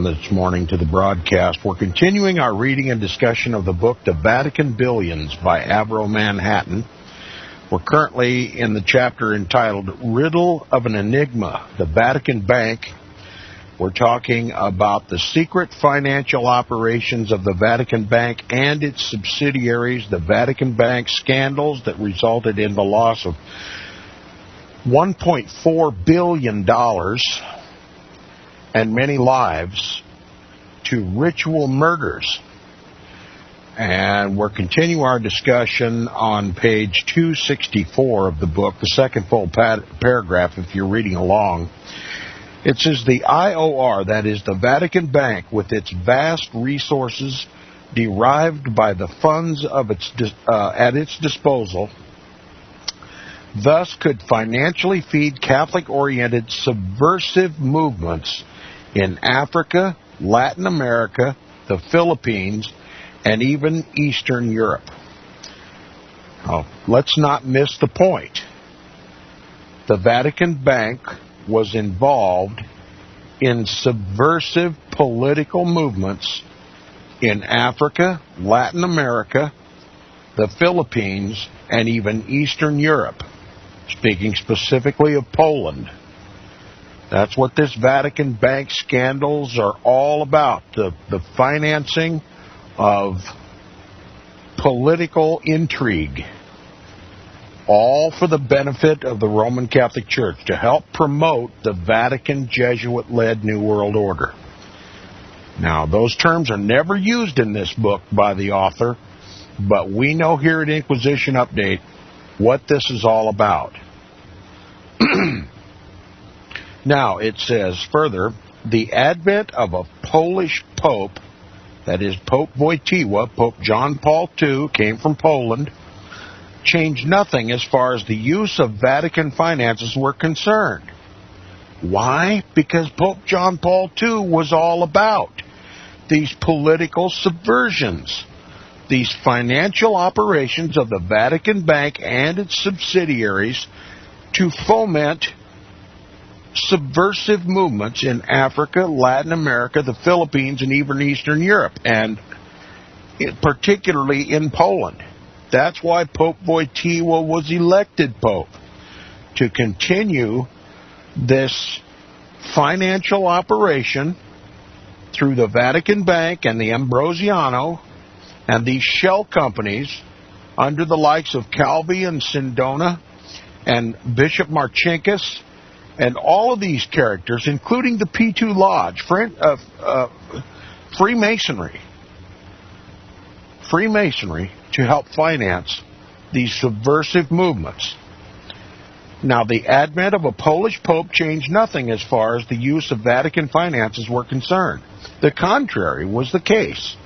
This morning to the broadcast. We're continuing our reading and discussion of the book The Vatican Billions by Avro Manhattan. We're currently in the chapter entitled Riddle of an Enigma, the Vatican Bank. We're talking about the secret financial operations of the Vatican Bank and its subsidiaries, the Vatican Bank scandals that resulted in the loss of $1.4 billion and many lives to ritual murders. And we're continuing our discussion on page 264 of the book, the second full paragraph if you're reading along. It says the IOR, that is the Vatican Bank, with its vast resources derived by the funds of at its disposal, thus could financially feed Catholic-oriented subversive movements in Africa, Latin America, the Philippines, and even Eastern Europe. Oh, let's not miss the point. The Vatican Bank was involved in subversive political movements in Africa, Latin America, the Philippines, and even Eastern Europe, speaking specifically of Poland. That's what this Vatican Bank scandals are all about, the financing of political intrigue, all for the benefit of the Roman Catholic Church, to help promote the Vatican Jesuit-led New World Order. Now, those terms are never used in this book by the author, but we know here at Inquisition Update what this is all about. Now, it says further, the advent of a Polish pope, that is Pope Wojtyła, Pope John Paul II, came from Poland, changed nothing as far as the use of Vatican finances were concerned. Why? Because Pope John Paul II was all about these political subversions, these financial operations of the Vatican Bank and its subsidiaries to foment subversive movements in Africa, Latin America, the Philippines, and even Eastern Europe, and particularly in Poland. That's why Pope Wojtyła was elected Pope, to continue this financial operation through the Vatican Bank and the Ambrosiano and these shell companies under the likes of Calvi and Sindona and Bishop Marcinkus and all of these characters, including the P2 Lodge, Freemasonry, to help finance these subversive movements. Now, the advent of a Polish pope changed nothing as far as the use of Vatican finances were concerned. The contrary was the case,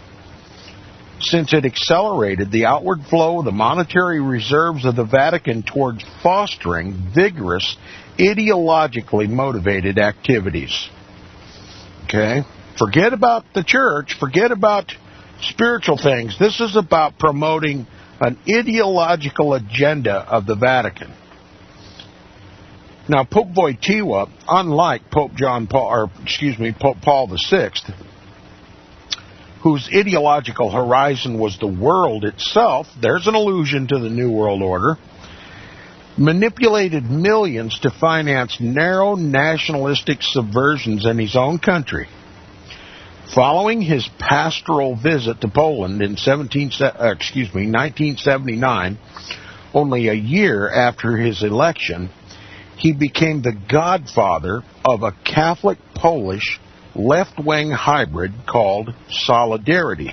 since it accelerated the outward flow of the monetary reserves of the Vatican towards fostering vigorous, ideologically motivated activities. Okay? Forget about the church, forget about spiritual things. This is about promoting an ideological agenda of the Vatican. Now, Pope Wojtyła, unlike Pope Paul VI, whose ideological horizon was the world itself, there's an allusion to the New World Order, manipulated millions to finance narrow nationalistic subversions in his own country. Following his pastoral visit to Poland in 1979, only a year after his election, he became the godfather of a Catholic Polish left-wing hybrid called Solidarity,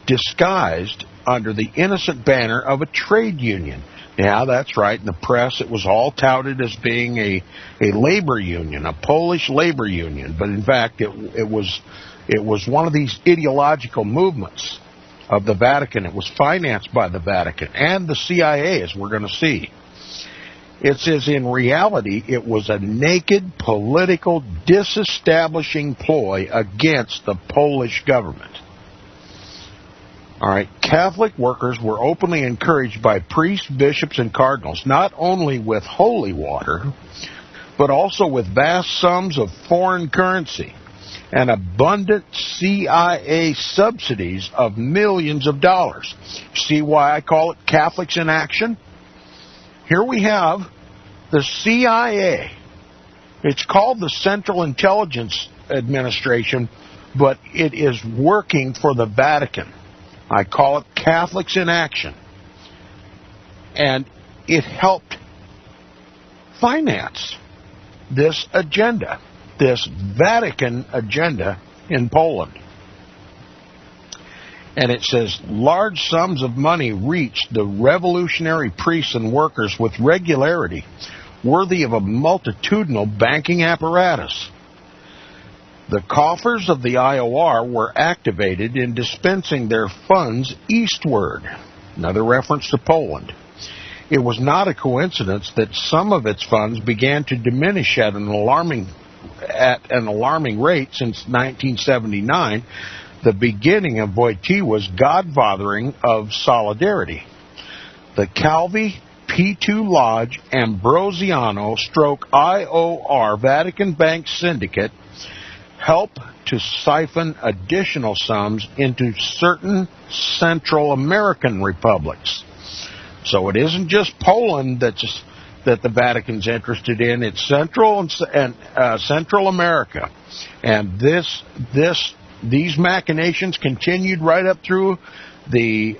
disguised under the innocent banner of a trade union. Yeah, that's right. In the press, it was all touted as being a labor union, a Polish labor union. But in fact, it was one of these ideological movements of the Vatican. It was financed by the Vatican and the CIA, as we're going to see. It says in reality, it was a naked political disestablishing ploy against the Polish government. All right, Catholic workers were openly encouraged by priests, bishops, and cardinals, not only with holy water, but also with vast sums of foreign currency. and abundant CIA subsidies of millions of dollars. See why I call it Catholics in action? Here we have the CIA. It's called the Central Intelligence Administration, but it is working for the Vatican. I call it Catholics in action. And it helped finance this agenda, this Vatican agenda in Poland. And it says, large sums of money reached the revolutionary priests and workers with regularity, worthy of a multitudinal banking apparatus. The coffers of the IOR were activated in dispensing their funds eastward. Another reference to Poland. It was not a coincidence that some of its funds began to diminish at an alarming rate since 1979, the beginning of Wojtyła's godfathering of solidarity. The Calvi P2 Lodge Ambrosiano / IOR Vatican Bank Syndicate helped to siphon additional sums into certain Central American republics. So it isn't just Poland that the Vatican's interested in. It's Central America, and these machinations continued right up through the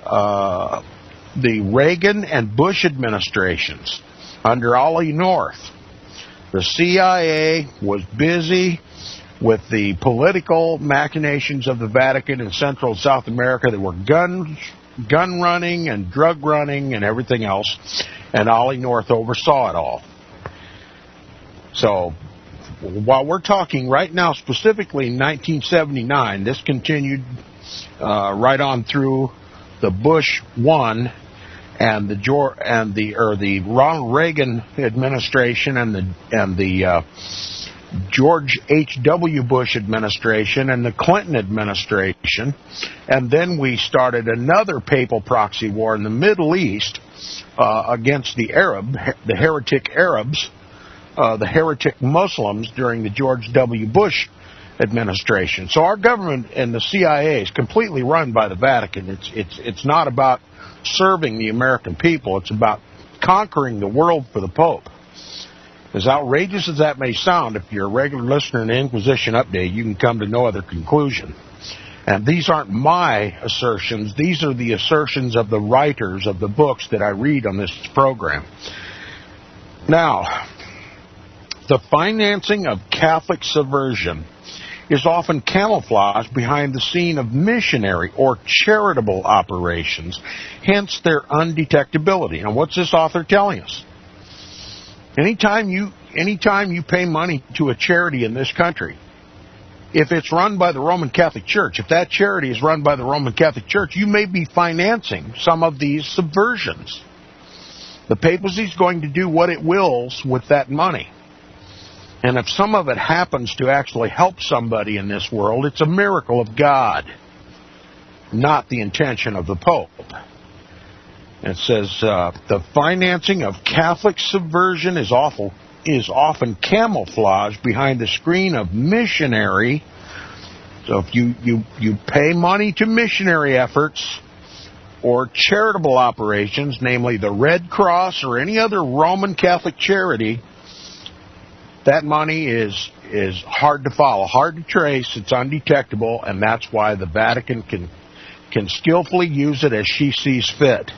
Reagan and Bush administrations under Ollie North. The CIA was busy with the political machinations of the Vatican in Central and South America. There were gun running and drug running and everything else, and Ollie North oversaw it all. So while we're talking right now specifically in 1979, this continued right on through the Bush 1 and the Ronald Reagan administration and the George H.W. Bush administration and the Clinton administration, and then we started another papal proxy war in the Middle East against the heretic Arabs, the heretic Muslims during the George W. Bush administration. So our government and the CIA is completely run by the Vatican. It's not about serving the American people. It's about conquering the world for the Pope. As outrageous as that may sound, if you're a regular listener in the Inquisition Update, you can come to no other conclusion. And these aren't my assertions. These are the assertions of the writers of the books that I read on this program. Now, the financing of Catholic subversion is often camouflaged behind the scene of missionary or charitable operations, hence their undetectability. Now, what's this author telling us? Anytime you pay money to a charity in this country, if it's run by the Roman Catholic Church, if that charity is run by the Roman Catholic Church, you may be financing some of these subversions. The papacy is going to do what it wills with that money. And if some of it happens to actually help somebody in this world, it's a miracle of God, not the intention of the Pope. It says, the financing of Catholic subversion is often camouflaged behind the screen of missionary. So if you pay money to missionary efforts or charitable operations, namely the Red Cross or any other Roman Catholic charity, that money is hard to follow, hard to trace, it's undetectable, and that's why the Vatican can skillfully use it as she sees fit.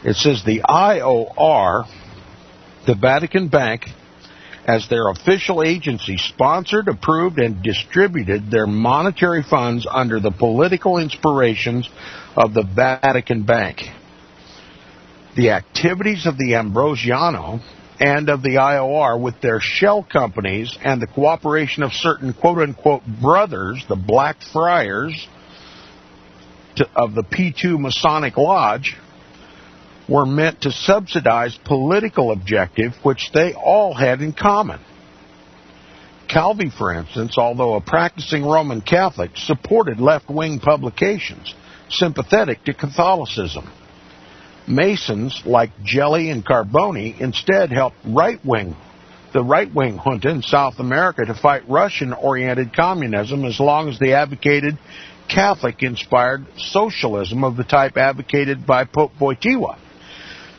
It says the IOR, the Vatican Bank, as their official agency, sponsored, approved, and distributed their monetary funds under the political inspirations of the Vatican Bank. The activities of the Ambrosiano and of the IOR with their shell companies and the cooperation of certain quote-unquote brothers, the Black Friars of the P2 Masonic Lodge, were meant to subsidize political objectives which they all had in common. Calvi, for instance, although a practicing Roman Catholic, supported left-wing publications sympathetic to Catholicism. Masons like Gelli and Carboni instead helped right-wing the right-wing junta in South America to fight Russian-oriented communism as long as they advocated Catholic-inspired socialism of the type advocated by Pope Wojtyła.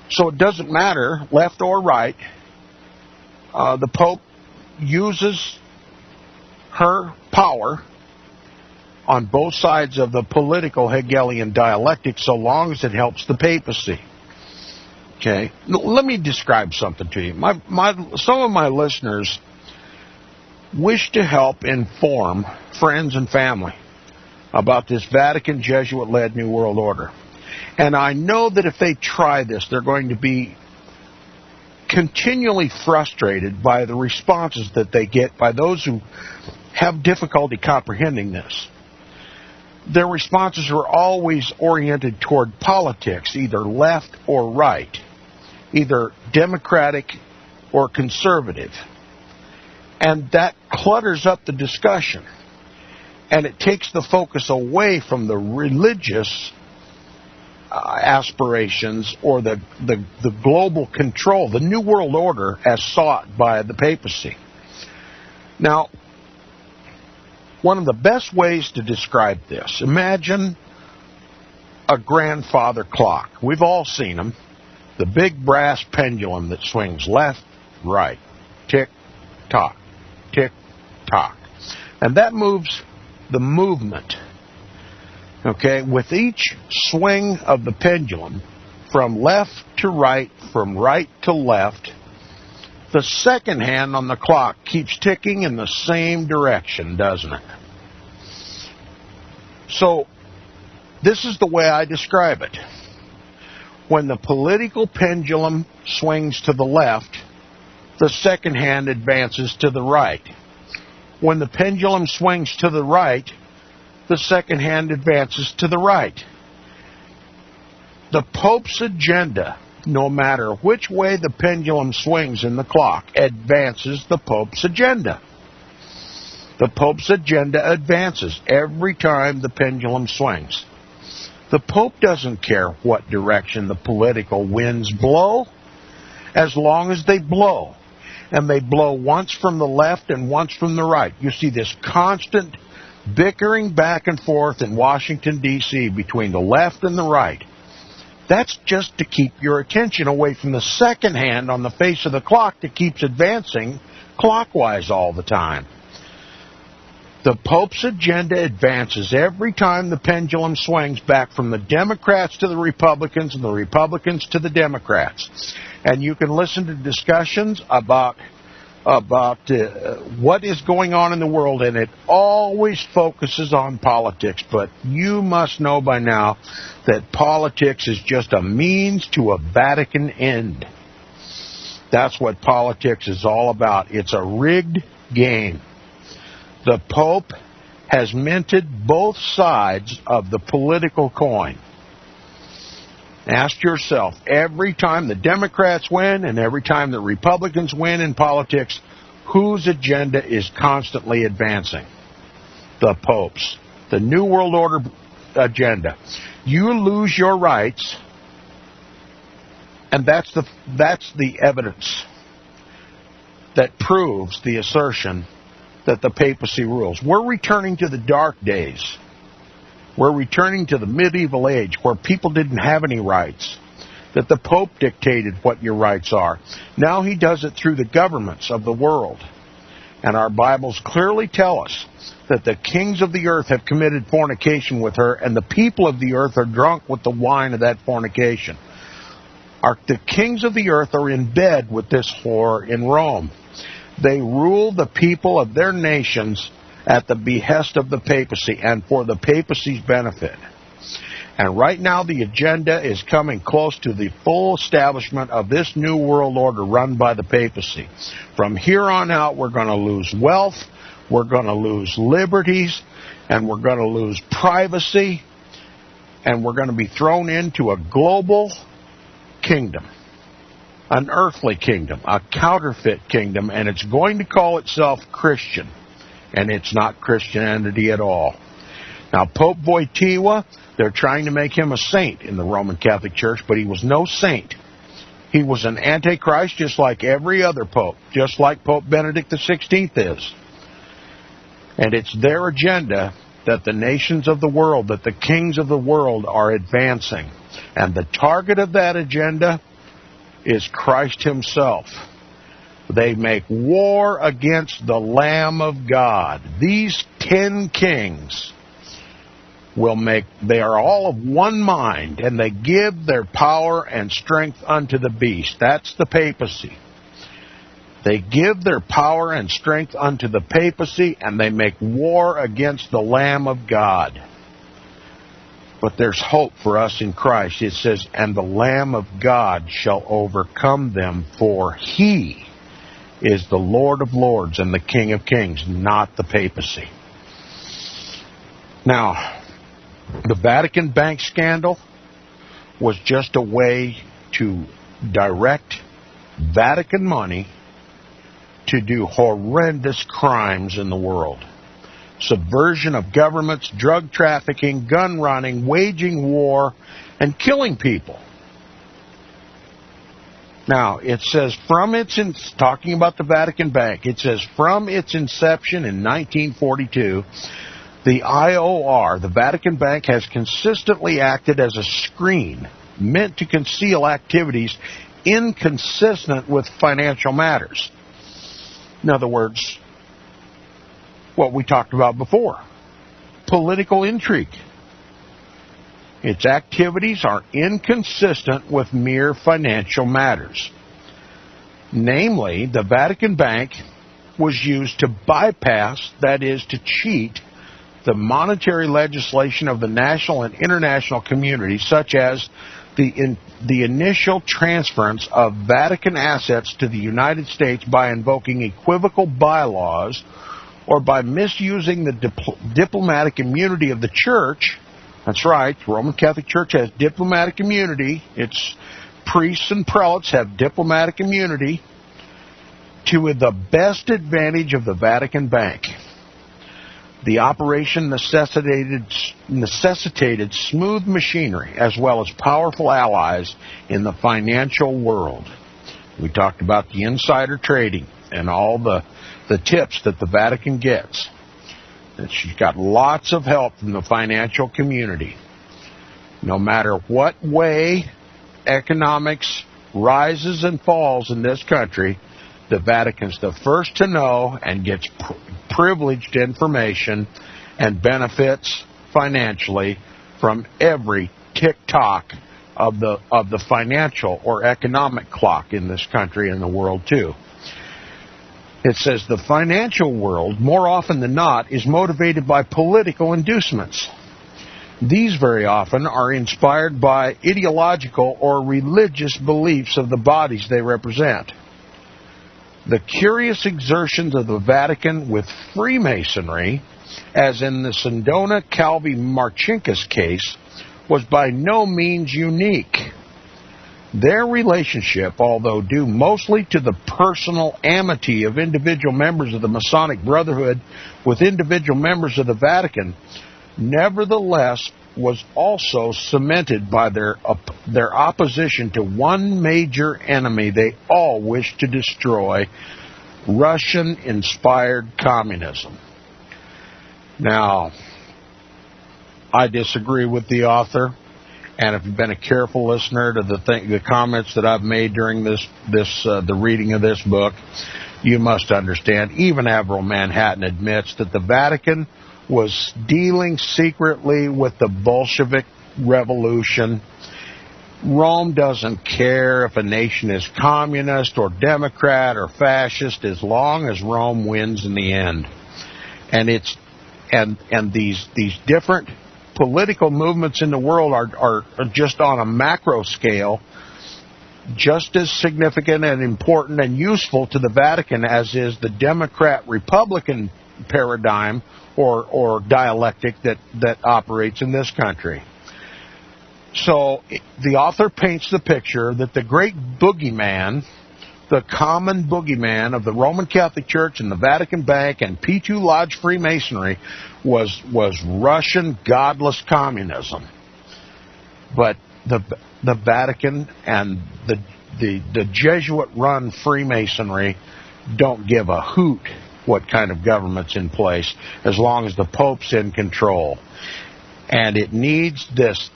So it doesn't matter, left or right, the Pope uses her power on both sides of the political Hegelian dialectic so long as it helps the papacy. Okay, let me describe something to you. Some of my listeners wish to help inform friends and family about this Vatican Jesuit-led New World Order. And I know that if they try this, they're going to be continually frustrated by the responses that they get by those who have difficulty comprehending this. Their responses are always oriented toward politics, either left or right, either democratic or conservative. And that clutters up the discussion. And it takes the focus away from the religious aspirations or the global control, the New World Order as sought by the papacy. Now, one of the best ways to describe this, imagine a grandfather clock. We've all seen them. The big brass pendulum that swings left, right, tick, tock, tick, tock. And that moves the movement. Okay, with each swing of the pendulum from left to right, from right to left, the second hand on the clock keeps ticking in the same direction, doesn't it? So, this is the way I describe it. When the political pendulum swings to the left, the second hand advances to the right. When the pendulum swings to the right, the second hand advances to the right. The Pope's agenda, no matter which way the pendulum swings in the clock, advances the Pope's agenda. The Pope's agenda advances every time the pendulum swings. The Pope doesn't care what direction the political winds blow, as long as they blow. And they blow once from the left and once from the right. You see this constant bickering back and forth in Washington, D.C. between the left and the right. That's just to keep your attention away from the second hand on the face of the clock that keeps advancing clockwise all the time. The Pope's agenda advances every time the pendulum swings back from the Democrats to the Republicans and the Republicans to the Democrats. And you can listen to discussions about what is going on in the world, and it always focuses on politics. But you must know by now that politics is just a means to a Vatican end. That's what politics is all about. It's a rigged game. The Pope has minted both sides of the political coin. Ask yourself, every time the Democrats win and every time the Republicans win in politics, whose agenda is constantly advancing? The Pope's. The New World Order agenda. You lose your rights, and that's the evidence that proves the assertion that the papacy rules. We're returning to the dark days. We're returning to the medieval age where people didn't have any rights, that the Pope dictated what your rights are. Now he does it through the governments of the world. And our Bibles clearly tell us that the kings of the earth have committed fornication with her, and the people of the earth are drunk with the wine of that fornication. The kings of the earth are in bed with this whore in Rome. They rule the people of their nations at the behest of the papacy and for the papacy's benefit. And right now the agenda is coming close to the full establishment of this new world order run by the papacy. From here on out, we're going to lose wealth, we're going to lose liberties, and we're going to lose privacy, and we're going to be thrown into a global kingdom, an earthly kingdom, a counterfeit kingdom, and it's going to call itself Christian. And it's not Christianity at all. Now, Pope Wojtyła, they're trying to make him a saint in the Roman Catholic Church, but he was no saint. He was an antichrist just like every other pope, just like Pope Benedict XVI is. And it's their agenda that the nations of the world, that the kings of the world are advancing. And the target of that agenda is Christ himself. They make war against the Lamb of God. These 10 kings they are all of one mind, and they give their power and strength unto the beast. That's the papacy. They give their power and strength unto the papacy, and they make war against the Lamb of God. But there's hope for us in Christ. It says, and the Lamb of God shall overcome them, for he is the Lord of lords and the King of kings, not the papacy. Now, the Vatican bank scandal was just a way to direct Vatican money to do horrendous crimes in the world. Subversion of governments, drug trafficking, gun running, waging war, and killing people. Now, it says talking about the Vatican Bank, it says from its inception in 1942, the IOR, the Vatican Bank, has consistently acted as a screen meant to conceal activities inconsistent with financial matters. In other words, what we talked about before, political intrigue. Its activities are inconsistent with mere financial matters. Namely, the Vatican Bank was used to bypass, that is, to cheat, the monetary legislation of the national and international community, such as the initial transference of Vatican assets to the United States by invoking equivocal bylaws or by misusing the diplomatic immunity of the Church. That's right, the Roman Catholic Church has diplomatic immunity. Its priests and prelates have diplomatic immunity to the best advantage of the Vatican Bank. The operation necessitated smooth machinery as well as powerful allies in the financial world. We talked about the insider trading and all the tips that the Vatican gets. And she's got lots of help from the financial community. No matter what way economics rises and falls in this country, the Vatican's the first to know and gets privileged information and benefits financially from every tick-tock of the financial or economic clock in this country and the world too. It says the financial world, more often than not, is motivated by political inducements. These very often are inspired by ideological or religious beliefs of the bodies they represent. The curious exertions of the Vatican with Freemasonry, as in the Sindona Calvi Marcinkus case, was by no means unique. Their relationship, although due mostly to the personal amity of individual members of the Masonic Brotherhood with individual members of the Vatican, nevertheless was also cemented by their opposition to one major enemy they all wished to destroy, Russian-inspired communism. Now, I disagree with the author, and if you've been a careful listener to the comments that I've made during the reading of this book, you must understand, even Avro Manhattan admits that the Vatican was dealing secretly with the Bolshevik Revolution. Rome doesn't care if a nation is communist or Democrat or fascist as long as Rome wins in the end. And these different political movements in the world are just on a macro scale just as significant and important and useful to the Vatican as is the Democrat-Republican paradigm or dialectic that operates in this country. So the author paints the picture that the great boogeyman, the common boogeyman of the Roman Catholic Church and the Vatican Bank and P2 Lodge Freemasonry was Russian godless communism. But the Vatican and the Jesuit-run Freemasonry don't give a hoot what kind of government's in place as long as the Pope's in control. And it needs this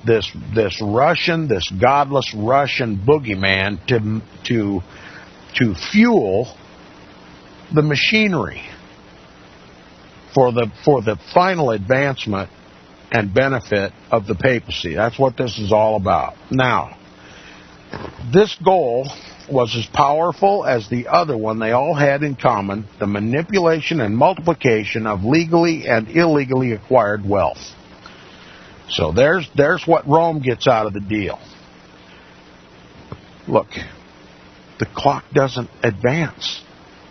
Russian, this godless Russian boogeyman to fuel the machinery for the final advancement and benefit of the papacy. That's what this is all about. Now, this goal was as powerful as the other one they all had in common, the manipulation and multiplication of legally and illegally acquired wealth. So there's what Rome gets out of the deal. Look, the clock doesn't advance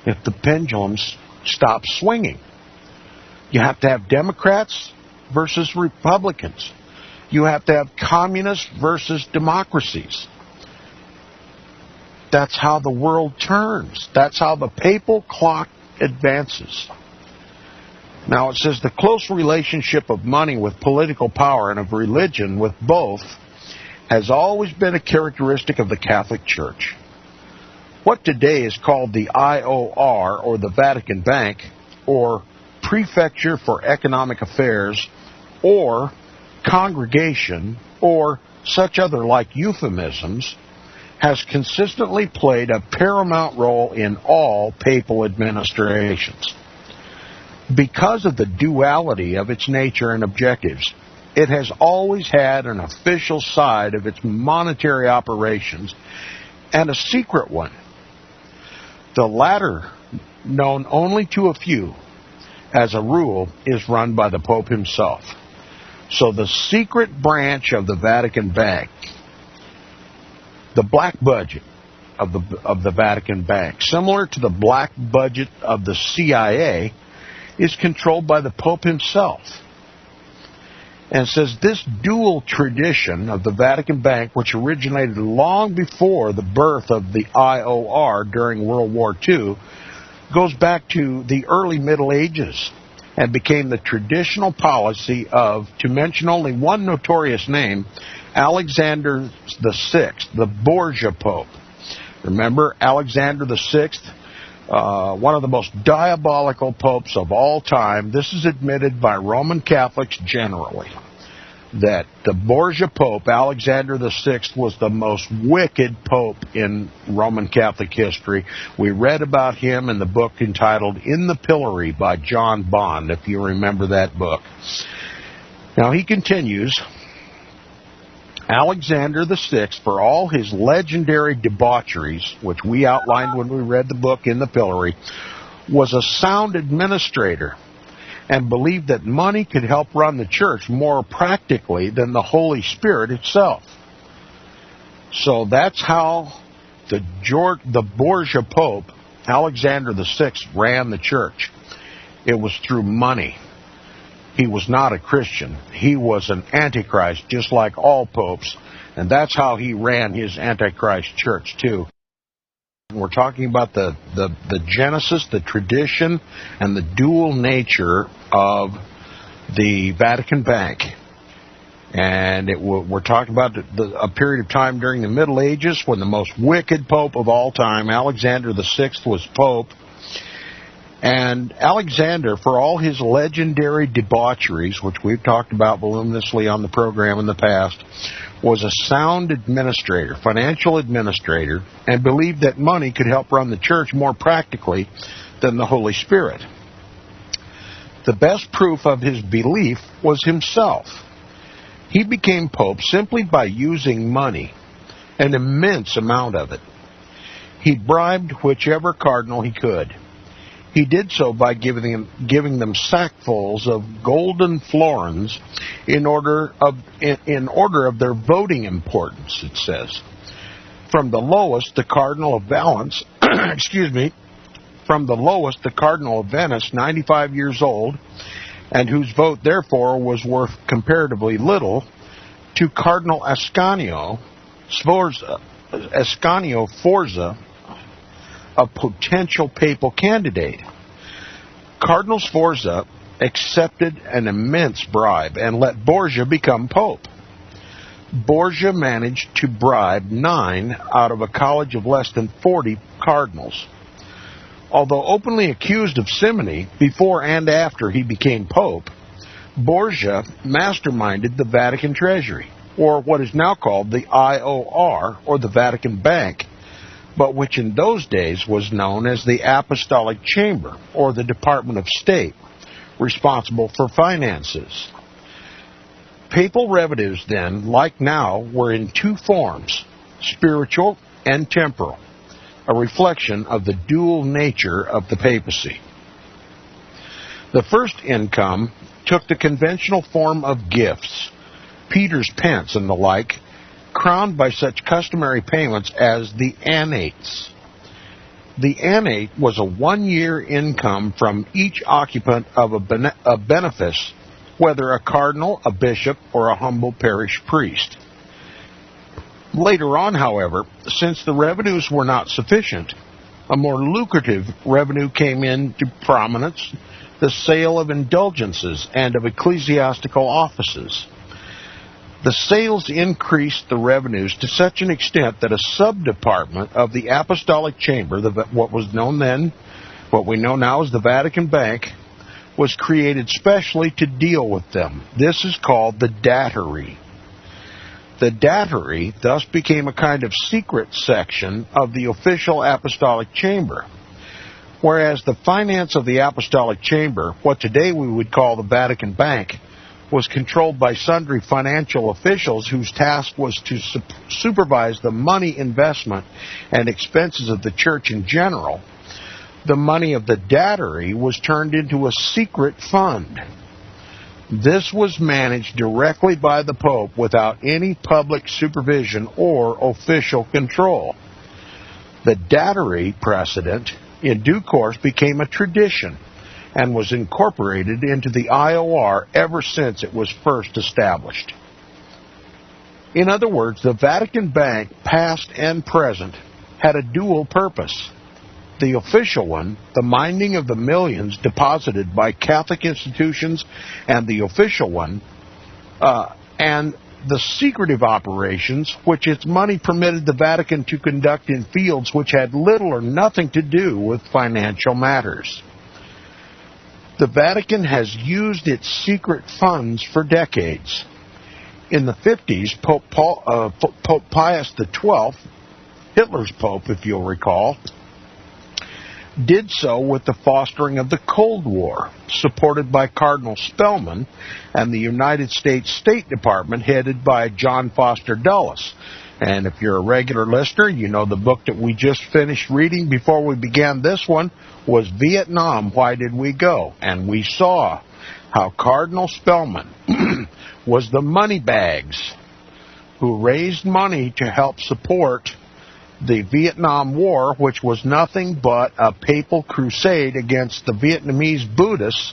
if the pendulum stops swinging. You have to have Democrats versus Republicans. You have to have communists versus democracies. That's how the world turns. That's how the papal clock advances. Now it says the close relationship of money with political power and of religion with both has always been a characteristic of the Catholic Church. What today is called the IOR, or the Vatican Bank, or Prefecture for Economic Affairs, or Congregation, or such other like euphemisms, has consistently played a paramount role in all papal administrations. Because of the duality of its nature and objectives, it has always had an official side of its monetary operations and a secret one. The latter, known only to a few, as a rule, is run by the Pope himself. So the secret branch of the Vatican Bank, the black budget of the Vatican Bank, similar to the black budget of the CIA, is controlled by the Pope himself. And it says this dual tradition of the Vatican Bank, which originated long before the birth of the IOR during World War II, goes back to the early Middle Ages and became the traditional policy of, to mention only one notorious name, Alexander VI, the Borgia Pope. Remember, Alexander VI, one of the most diabolical popes of all time. This is admitted by Roman Catholics generally, that the Borgia Pope, Alexander VI, was the most wicked pope in Roman Catholic history. We read about him in the book entitled In the Pillory by John Bond, if you remember that book. Now he continues, Alexander VI, for all his legendary debaucheries, which we outlined when we read the book In the Pillory, was a sound administrator and believed that money could help run the church more practically than the Holy Spirit itself. So that's how the Borgia Pope, Alexander VI, ran the church. It was through money. He was not a Christian. He was an antichrist, just like all popes. And that's how he ran his antichrist church, too. We're talking about the genesis, the tradition, and the dual nature of the Vatican Bank. And we're talking about a period of time during the Middle Ages when the most wicked pope of all time, Alexander VI, was pope. And Alexander, for all his legendary debaucheries, which we've talked about voluminously on the program in the past, was a sound administrator, financial administrator, and believed that money could help run the church more practically than the Holy Spirit. The best proof of his belief was himself. He became pope simply by using money, an immense amount of it. He bribed whichever cardinal he could. He did so by giving them sackfuls of golden florins in order of their voting importance, it says. From the lowest, the Cardinal of Valence, from the lowest, the Cardinal of Venice, 95 years old, and whose vote, therefore, was worth comparatively little, to Cardinal Ascanio Forza, a potential papal candidate. Cardinal Sforza accepted an immense bribe and let Borgia become pope. Borgia managed to bribe 9 out of a college of less than 40 cardinals. Although openly accused of simony before and after he became pope, Borgia masterminded the Vatican treasury, or what is now called the IOR, or the Vatican Bank, but which in those days was known as the Apostolic Chamber, or the Department of State, responsible for finances. Papal revenues then, like now, were in 2 forms, spiritual and temporal, a reflection of the dual nature of the papacy. The first income took the conventional form of gifts, Peter's pence and the like, crowned by such customary payments as the annates. The annate was a 1-year income from each occupant of a benefice, whether a cardinal, a bishop, or a humble parish priest. Later on, however, since the revenues were not sufficient, a more lucrative revenue came into prominence, the sale of indulgences and of ecclesiastical offices. The sales increased the revenues to such an extent that a sub-department of the Apostolic Chamber, what we know now as the Vatican Bank, was created specially to deal with them. This is called the datary. The datary thus became a kind of secret section of the official Apostolic Chamber, whereas the finance of the Apostolic Chamber, what today we would call the Vatican Bank, was controlled by sundry financial officials whose task was to supervise the money investment and expenses of the church in general. The money of the datary was turned into a secret fund. This was managed directly by the Pope without any public supervision or official control. The datary precedent, in due course, became a tradition and was incorporated into the IOR ever since it was first established. In other words, the Vatican Bank, past and present, had a dual purpose. The official one, the minding of the millions deposited by Catholic institutions, and the official one, and the secretive operations which its money permitted the Vatican to conduct in fields which had little or nothing to do with financial matters. The Vatican has used its secret funds for decades. In the 50s, Pope Pius XII, Hitler's pope, if you'll recall, did so with the fostering of the Cold War, supported by Cardinal Spellman and the United States State Department headed by John Foster Dulles. And if you're a regular listener, you know the book that we just finished reading before we began this one was Vietnam, Why Did We Go? And we saw how Cardinal Spellman was the money bags who raised money to help support the Vietnam War, which was nothing but a papal crusade against the Vietnamese Buddhists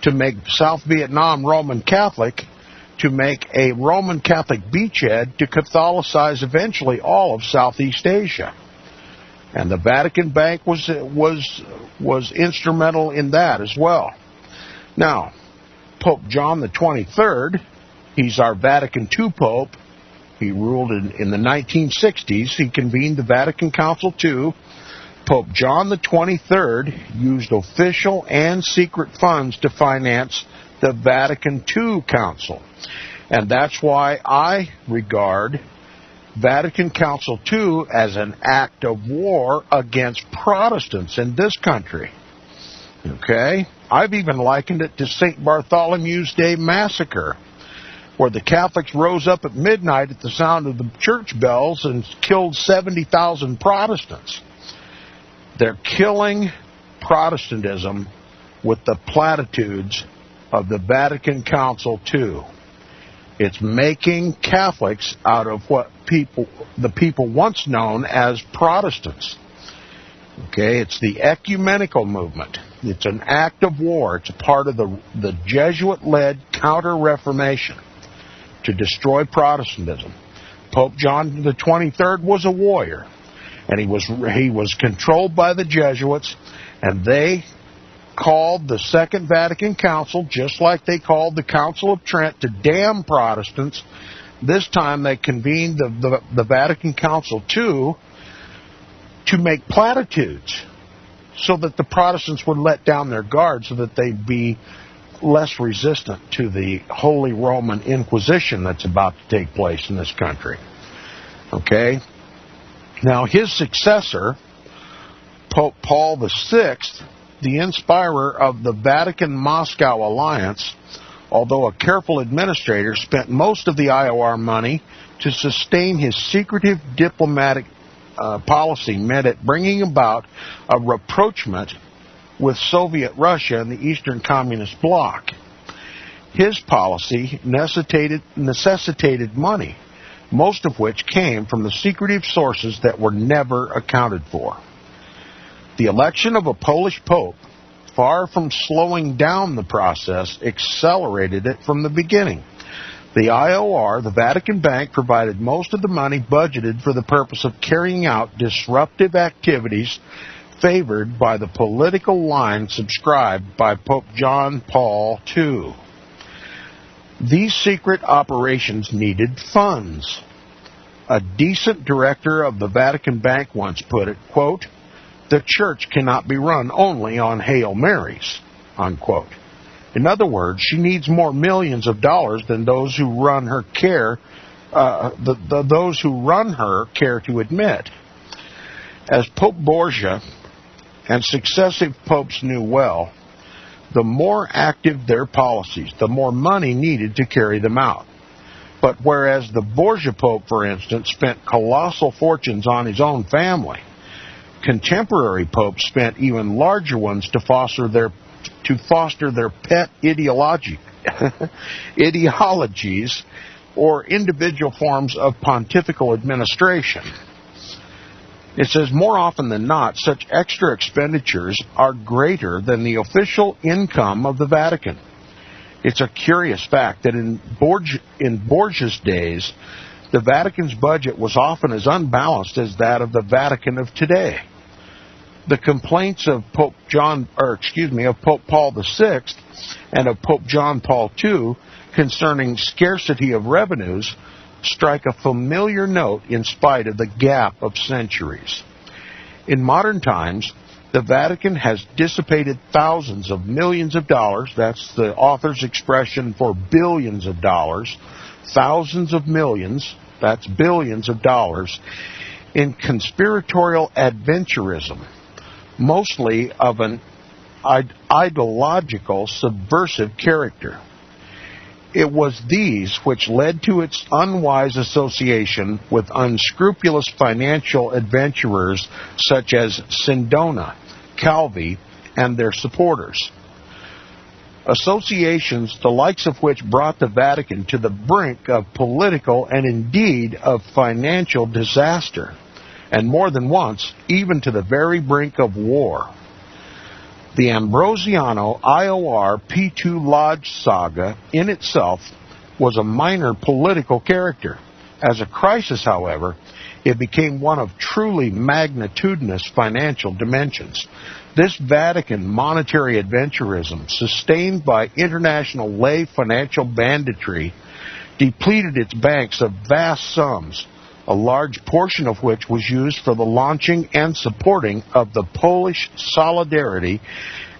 to make South Vietnam Roman Catholic, to make a Roman Catholic beachhead to Catholicize eventually all of Southeast Asia. And the Vatican Bank was instrumental in that as well. Now, Pope John the 23rd, he's our Vatican II Pope. He ruled in the 1960s. He convened the Vatican Council II. Pope John the 23rd used official and secret funds to finance the Vatican II Council. And that's why I regard Vatican Council II as an act of war against Protestants in this country. Okay? I've even likened it to St. Bartholomew's Day Massacre, where the Catholics rose up at midnight at the sound of the church bells and killed 70,000 Protestants. They're killing Protestantism with the platitudes of the Vatican Council II. It's making Catholics out of what the people once known as Protestants. Okay, it's the ecumenical movement. It's an act of war. It's a part of the Jesuit-led Counter-Reformation to destroy Protestantism. Pope John the 23rd was a warrior, and he was controlled by the Jesuits, and they called the Second Vatican Council, just like they called the Council of Trent, to damn Protestants, This time they convened the Vatican Council to make platitudes so that the Protestants would let down their guard so that they'd be less resistant to the Holy Roman Inquisition that's about to take place in this country. Okay? Now, his successor, Pope Paul VI, the inspirer of the Vatican-Moscow alliance, although a careful administrator, spent most of the IOR money to sustain his secretive diplomatic policy meant at bringing about a rapprochement with Soviet Russia and the Eastern Communist Bloc. His policy necessitated money, most of which came from the secretive sources that were never accounted for. The election of a Polish pope, far from slowing down the process, accelerated it from the beginning. The IOR, the Vatican Bank, provided most of the money budgeted for the purpose of carrying out disruptive activities favored by the political line subscribed by Pope John Paul II. These secret operations needed funds. A decent director of the Vatican Bank once put it, quote, "The church cannot be run only on Hail Marys," unquote. In other words, she needs more millions of dollars than those who run her care to admit. As Pope Borgia and successive popes knew well, the more active their policies, the more money needed to carry them out. But whereas the Borgia Pope, for instance, spent colossal fortunes on his own family, contemporary popes spent even larger ones to foster their pet ideologies or individual forms of pontifical administration. It says, more often than not, such extra expenditures are greater than the official income of the Vatican. It's a curious fact that in Borgia's days, the Vatican's budget was often as unbalanced as that of the Vatican of today. The complaints of Pope Paul VI and of Pope John Paul II concerning scarcity of revenues strike a familiar note in spite of the gap of centuries. In modern times, the Vatican has dissipated thousands of millions of dollars, that's the author's expression for billions of dollars, thousands of millions, that's billions of dollars, in conspiratorial adventurism, mostly of an ideological, subversive character. It was these which led to its unwise association with unscrupulous financial adventurers such as Sindona, Calvi, and their supporters. Associations the likes of which brought the Vatican to the brink of political and indeed of financial disaster, and more than once, even to the very brink of war. The Ambrosiano IOR P2 Lodge saga in itself was a minor political character. As a crisis, however, it became one of truly magnitudinous financial dimensions. This Vatican monetary adventurism, sustained by international lay financial banditry, depleted its banks of vast sums, a large portion of which was used for the launching and supporting of the Polish Solidarity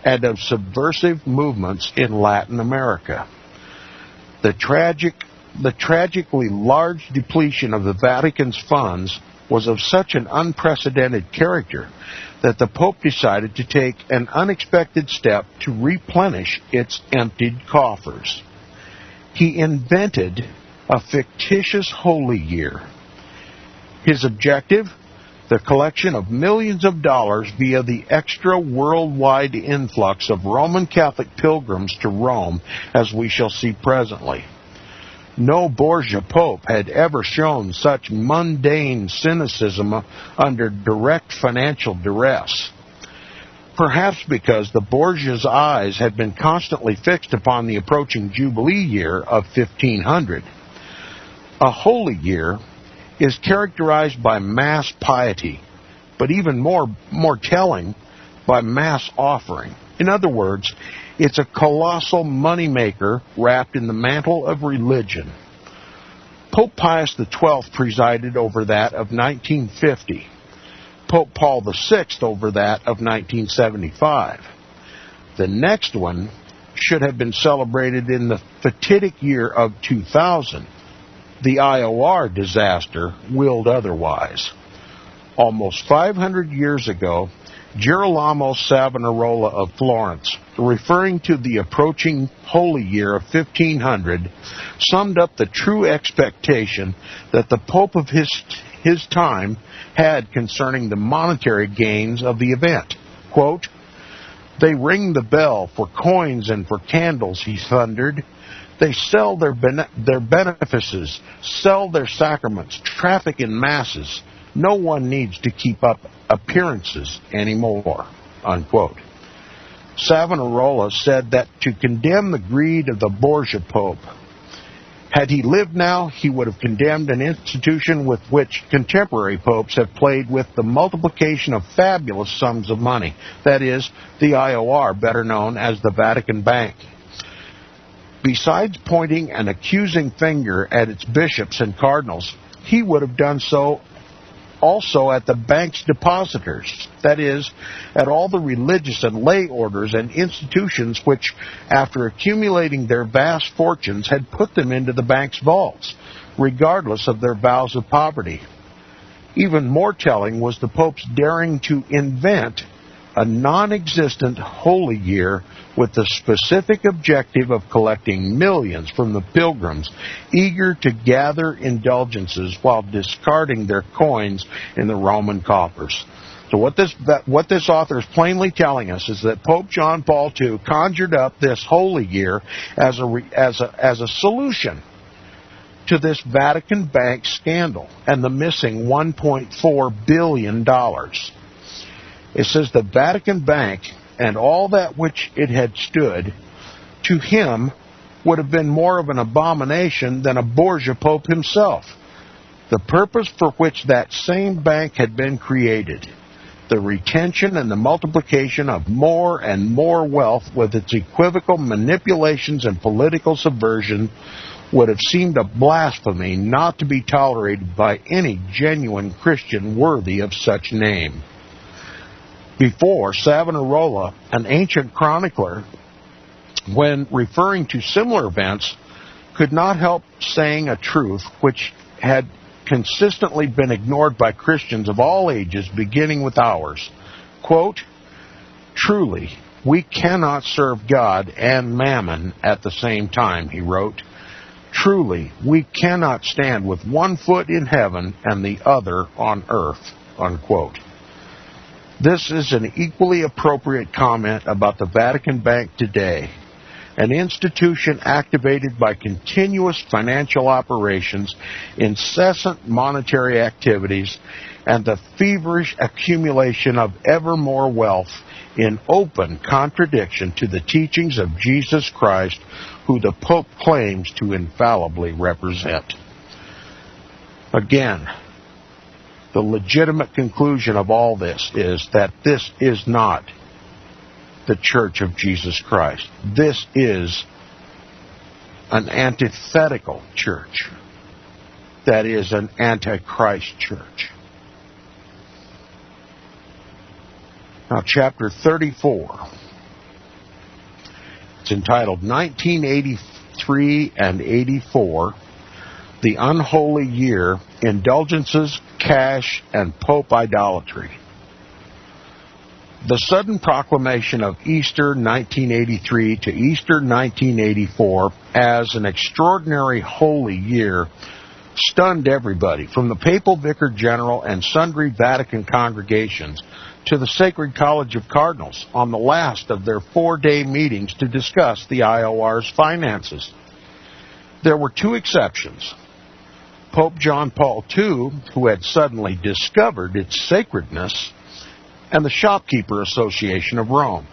and of subversive movements in Latin America. The tragically large depletion of the Vatican's funds was of such an unprecedented character that the Pope decided to take an unexpected step to replenish its emptied coffers. He invented a fictitious Holy Year. His objective? The collection of millions of dollars via the extra worldwide influx of Roman Catholic pilgrims to Rome, as we shall see presently. No Borgia Pope had ever shown such mundane cynicism under direct financial duress. Perhaps because the Borgia's eyes had been constantly fixed upon the approaching Jubilee year of 1500. A Holy Year is characterized by mass piety, but even more telling, by mass offering. In other words, it's a colossal moneymaker wrapped in the mantle of religion. Pope Pius XII presided over that of 1950. Pope Paul VI over that of 1975. The next one should have been celebrated in the fatidic year of 2000. The IOR disaster willed otherwise. Almost 500 years ago, Girolamo Savonarola of Florence, referring to the approaching Holy Year of 1500, summed up the true expectation that the Pope of his time had concerning the monetary gains of the event. Quote, "They ring the bell for coins and for candles," he thundered. "They sell their benefices, sell their sacraments, traffic in masses. No one needs to keep up appearances anymore." Unquote. Savonarola said that to condemn the greed of the Borgia Pope, had he lived now, he would have condemned an institution with which contemporary popes have played with the multiplication of fabulous sums of money. That is, the IOR, better known as the Vatican Bank. Besides pointing an accusing finger at its bishops and cardinals, he would have done so also at the bank's depositors, that is, at all the religious and lay orders and institutions which, after accumulating their vast fortunes, had put them into the bank's vaults, regardless of their vows of poverty. Even more telling was the Pope's daring to invent a non-existent Holy Year with the specific objective of collecting millions from the pilgrims eager to gather indulgences while discarding their coins in the Roman coffers. So what this author is plainly telling us is that Pope John Paul II conjured up this Holy Year as a solution to this Vatican Bank scandal and the missing $1.4 billion. It says the Vatican Bank and all that which it had stood, to him, would have been more of an abomination than a Borgia Pope himself. The purpose for which that same bank had been created, the retention and the multiplication of more and more wealth with its equivocal manipulations and political subversion, would have seemed a blasphemy not to be tolerated by any genuine Christian worthy of such name. Before, Savonarola, an ancient chronicler, when referring to similar events, could not help saying a truth which had consistently been ignored by Christians of all ages, beginning with ours. Quote, "Truly, we cannot serve God and mammon at the same time," he wrote. "Truly, we cannot stand with one foot in heaven and the other on earth." Unquote. This is an equally appropriate comment about the Vatican Bank today, an institution activated by continuous financial operations, incessant monetary activities, and the feverish accumulation of ever more wealth in open contradiction to the teachings of Jesus Christ, who the Pope claims to infallibly represent. Again, the legitimate conclusion of all this is that this is not the Church of Jesus Christ. This is an antithetical church. That is, an antichrist church. Now, chapter 34. It's entitled 1983 and 84, The Unholy Year, Indulgences, Cash, and Pope Idolatry. The sudden proclamation of Easter 1983 to Easter 1984 as an extraordinary holy year stunned everybody, from the Papal Vicar General and sundry Vatican congregations to the Sacred College of Cardinals on the last of their 4-day meetings to discuss the IOR's finances. There were two exceptions. Pope John Paul II, who had suddenly discovered its sacredness, and the Shopkeeper Association of Rome.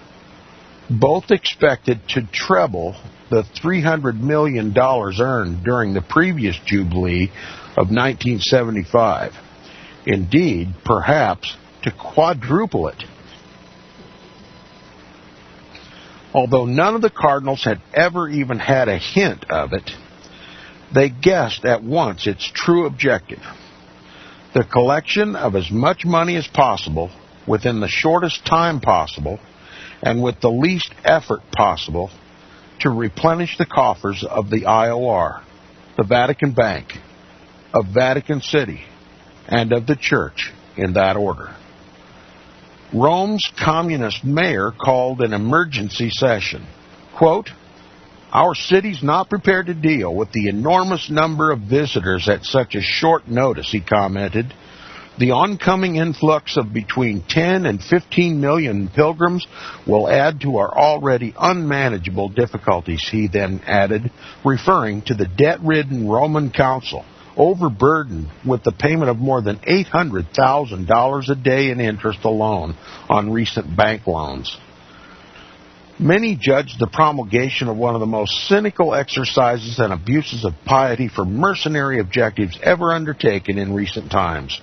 Both expected to treble the $300 million earned during the previous Jubilee of 1975. Indeed, perhaps to quadruple it. Although none of the cardinals had ever even had a hint of it, They guessed at once its true objective: the collection of as much money as possible within the shortest time possible and with the least effort possible to replenish the coffers of the IOR, the Vatican Bank, of Vatican City, and of the Church, in that order. Rome's communist mayor called an emergency session. Quote, "Our city's not prepared to deal with the enormous number of visitors at such a short notice," he commented. "The oncoming influx of between 10 and 15 million pilgrims will add to our already unmanageable difficulties," he then added, referring to the debt-ridden Roman Council, overburdened with the payment of more than $800,000 a day in interest alone on recent bank loans. Many judged the promulgation of one of the most cynical exercises and abuses of piety for mercenary objectives ever undertaken in recent times.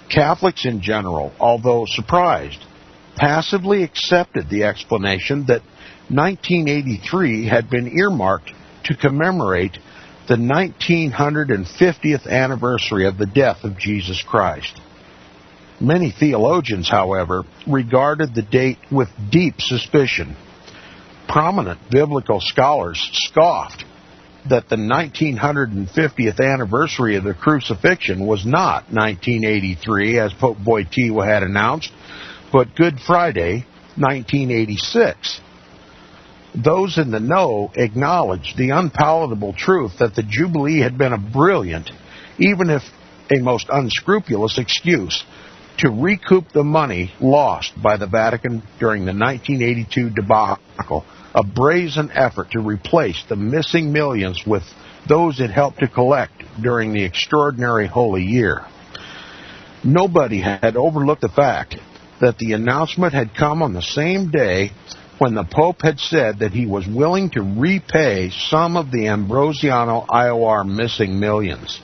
Catholics in general, although surprised, passively accepted the explanation that 1983 had been earmarked to commemorate the 1950th anniversary of the death of Jesus Christ. Many theologians, however, regarded the date with deep suspicion. Prominent biblical scholars scoffed that the 1950th anniversary of the crucifixion was not 1983, as Pope Wojtyła had announced, but Good Friday, 1986. Those in the know acknowledged the unpalatable truth that the Jubilee had been a brilliant, even if a most unscrupulous, excuse to recoup the money lost by the Vatican during the 1982 debacle, a brazen effort to replace the missing millions with those it helped to collect during the extraordinary Holy Year. Nobody had overlooked the fact that the announcement had come on the same day when the Pope had said that he was willing to repay some of the Ambrosiano IOR missing millions.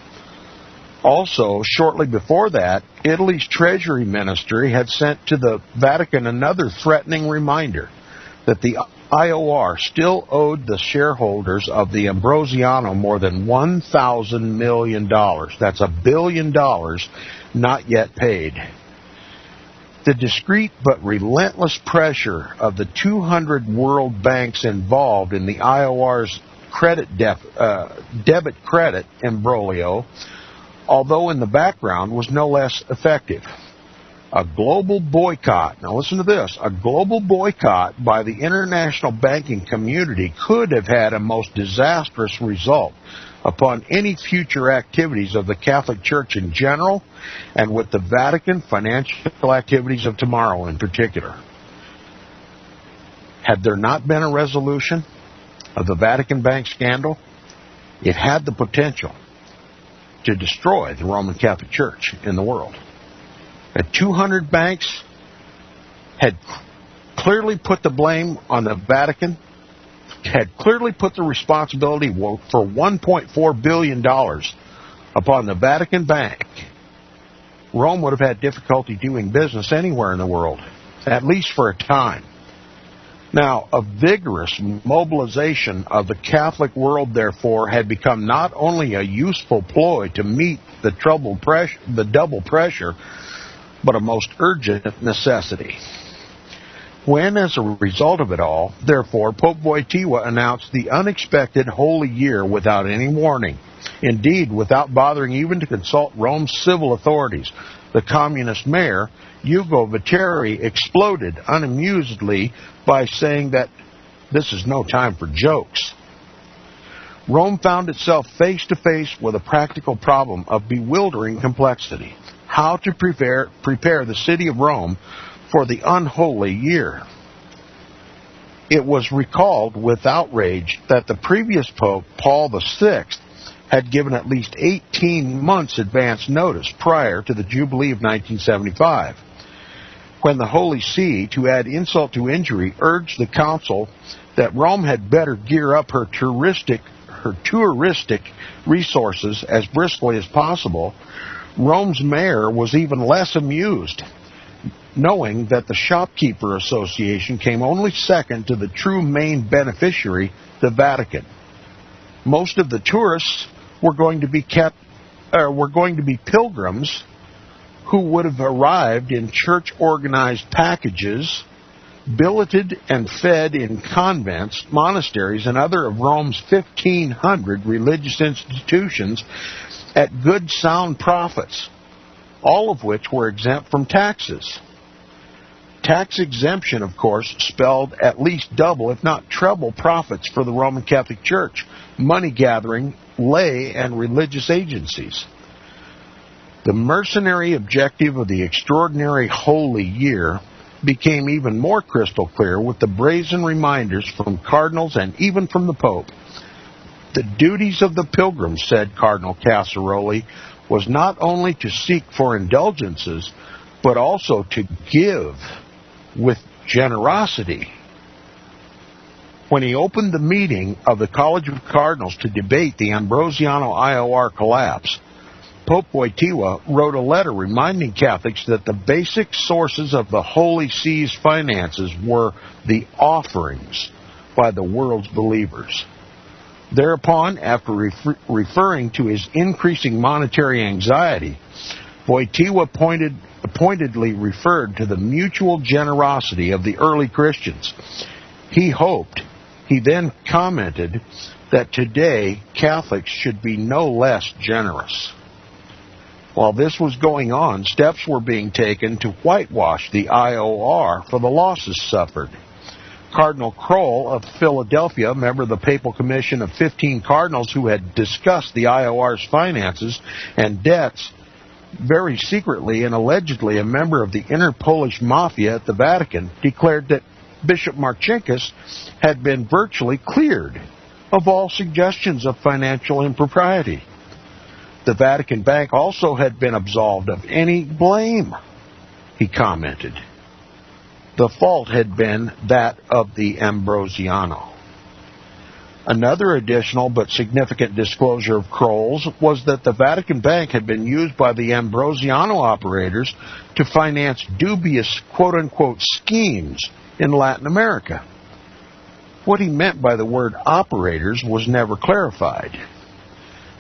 Also, shortly before that, Italy's Treasury Ministry had sent to the Vatican another threatening reminder that the IOR still owed the shareholders of the Ambrosiano more than $1,000 million. That's $1 billion not yet paid. The discreet but relentless pressure of the 200 world banks involved in the IOR's debit-credit imbroglio, although in the background, was no less effective. A global boycott, now listen to this, a global boycott by the international banking community could have had a most disastrous result upon any future activities of the Catholic Church in general, and with the Vatican financial activities of tomorrow in particular. Had there not been a resolution of the Vatican Bank scandal, it had the potential to destroy the Roman Catholic Church in the world. The 200 banks had clearly put the blame on the Vatican, had clearly put the responsibility for $1.4 billion upon the Vatican Bank. Rome would have had difficulty doing business anywhere in the world, at least for a time. Now, a vigorous mobilization of the Catholic world, therefore, had become not only a useful ploy to meet the double pressure, but a most urgent necessity. When, as a result of it all, therefore, Pope Wojtyła announced the unexpected Holy Year without any warning, indeed without bothering even to consult Rome's civil authorities, the communist mayor, Ugo Viteri, exploded unamusedly by saying that this is no time for jokes. Rome found itself face to face with a practical problem of bewildering complexity: how to prepare the city of Rome for the unholy year. It was recalled with outrage that the previous Pope, Paul VI, had given at least 18 months advance notice prior to the Jubilee of 1975, when the Holy See, to add insult to injury, urged the Council that Rome had better gear up her touristic resources as briskly as possible. Rome's mayor was even less amused, knowing that the Shopkeeper Association came only second to the true main beneficiary, the Vatican. Most of the tourists were going to be pilgrims who would have arrived in church-organized packages, billeted and fed in convents, monasteries, and other of Rome's 1,500 religious institutions at good sound profits, all of which were exempt from taxes. Tax exemption, of course, spelled at least double, if not treble, profits for the Roman Catholic Church, money-gathering, lay, and religious agencies. The mercenary objective of the extraordinary Holy Year became even more crystal clear with the brazen reminders from cardinals and even from the Pope. The duties of the pilgrims, said Cardinal Casseroli, was not only to seek for indulgences, but also to give with generosity. When he opened the meeting of the College of Cardinals to debate the Ambrosiano IOR collapse, Pope Wojtyła wrote a letter reminding Catholics that the basic sources of the Holy See's finances were the offerings by the world's believers. Thereupon, after referring to his increasing monetary anxiety, Wojtyła pointedly referred to the mutual generosity of the early Christians. He then commented that today Catholics should be no less generous. While this was going on, steps were being taken to whitewash the IOR for the losses suffered. Cardinal Kroll of Philadelphia, member of the Papal Commission of 15 cardinals who had discussed the IOR's finances and debts, very secretly and allegedly a member of the inner Polish mafia at the Vatican, declared that Bishop Marcinkus had been virtually cleared of all suggestions of financial impropriety. The Vatican Bank also had been absolved of any blame, he commented. The fault had been that of the Ambrosiano. Another additional but significant disclosure of Kroll's was that the Vatican Bank had been used by the Ambrosiano operators to finance dubious quote-unquote schemes in Latin America. What he meant by the word operators was never clarified.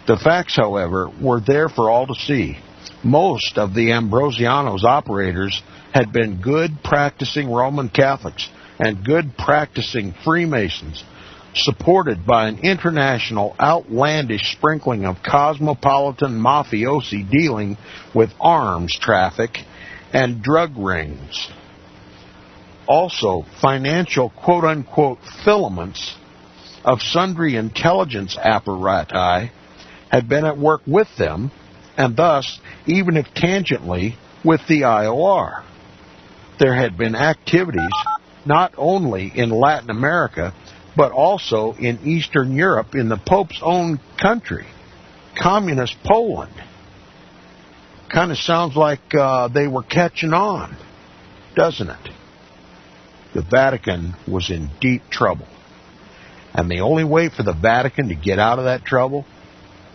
The facts, however, were there for all to see. Most of the Ambrosiano's operators had been good practicing Roman Catholics and good practicing Freemasons, supported by an international outlandish sprinkling of cosmopolitan mafiosi dealing with arms traffic and drug rings. Also, financial quote-unquote filaments of sundry intelligence apparati had been at work with them, and thus, even if tangentially, with the IOR. There had been activities not only in Latin America, but also in Eastern Europe, in the Pope's own country, communist Poland. Kind of sounds like they were catching on, doesn't it? The Vatican was in deep trouble. And the only way for the Vatican to get out of that trouble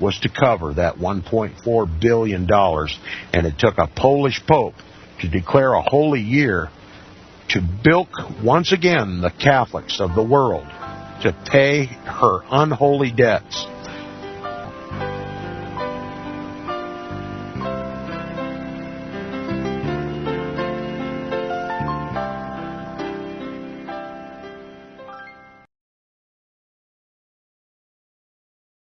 was to cover that $1.4 billion. And it took a Polish Pope to declare a holy year to bilk once again the Catholics of the world to pay her unholy debts.